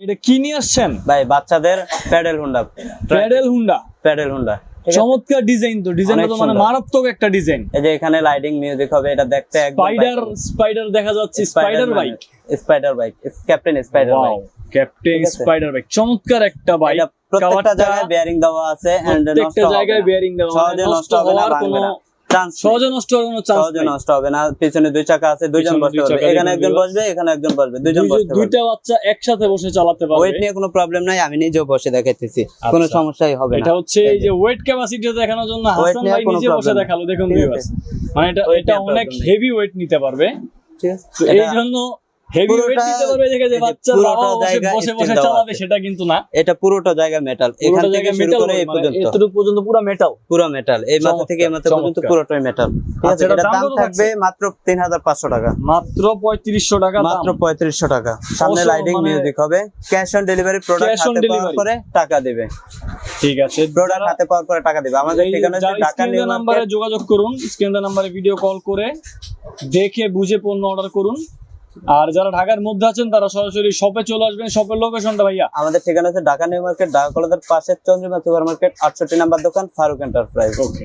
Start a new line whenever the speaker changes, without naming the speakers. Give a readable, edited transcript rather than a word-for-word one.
এটা কি নিয়ে আসছেন
ভাই বাচ্চাদের প্যাডেল হুন্ডা। প্যাডেল হুন্ডা
চমৎকার ডিজাইন, তো ডিজাইনটা তো মানে মারাত্মক একটা ডিজাইন।
এই যে এখানে লাইটিং মিউজিক হবে, এটা দেখতে একদম
স্পাইডার দেখা যাচ্ছে, spider bike
captain spider bike,
captain spider bike, চমৎকার একটা বাইক।
প্রত্যেকটা জায়গায় বেয়ারিং দেওয়া আছে এন্ড
প্রত্যেকটা জায়গায় বেয়ারিং দেওয়া আছে,
সহজে নষ্ট হবে না, ভাঙবে না,
সহজে নষ্ট হওয়ার কোনো চান্স
সহজে নষ্ট হবে না। পিছনে দুই চাকা আছে, দুইজন বসতে পারবে, এখানে একজন বসবে, এখানে একজন বসবে, দুইজন বসতে পারবে।
দুইটা বাচ্চা একসাথে বসে চালাতে পারবে।
ওয়েট নিয়ে কোনো প্রবলেম নাই, আমি নিজেও বসে দেখাইতেছি, কোনো সমস্যাই হবে না।
এটা হচ্ছে এই যে ওয়েট ক্যাপাসিটি দেখানোর জন্য হাসান ভাই নিজে বসে দেখালো, দেখুন ভিউয়ার্স, মানে এটা অনেক হেভি ওয়েট নিতে পারবে।
ঠিক আছে,
তো এই জন্য হেভি ওয়েট নিতে পারবে, দেখে যে বাচ্চার বাবা বসে বসে চালাবে সেটা কিন্তু না,
এটা পুরোটা জায়গা মেটাল, এখান থেকে শুরু করে এই পর্যন্ত,
এতটুকু পর্যন্ত পুরো মেটাল,
পুরো মেটাল, এই মাথা থেকে এই মাথা পর্যন্ত পুরোটাই মেটাল। ঠিক আছে, এটা দাম থাকবে মাত্র 3500 টাকা,
মাত্র 3500 টাকা,
মাত্র 3500 টাকা। সামনে লাইটিং মিউজিক হবে, ক্যাশ অন ডেলিভারি, প্রোডাক্ট হাতে পাওয়ার পরে টাকা দিবে।
ঠিক আছে,
প্রোডাক্ট হাতে পাওয়ার পরে টাকা দিবে। আমাদের ঠিকানা হচ্ছে ঢাকা নিউ
নাম্বারে যোগাযোগ করুন, স্ক্রিনের নাম্বারে ভিডিও কল করে দেখে বুঝে পণ্য অর্ডার করুন। আর যারা ঢাকার মধ্যে আছেন তারা সরাসরি শপে চলে আসবেন। শপের লোকেশনটা ভাইয়া?
আমাদের ঠিকানা হচ্ছে ঢাকা নিউ মার্কেট, ঢাকা কলেজের পাশে চন্দ্রিমা সুপার মার্কেট, 68 নাম্বার দোকান, ফারুক এন্টারপ্রাইজ।
ওকে।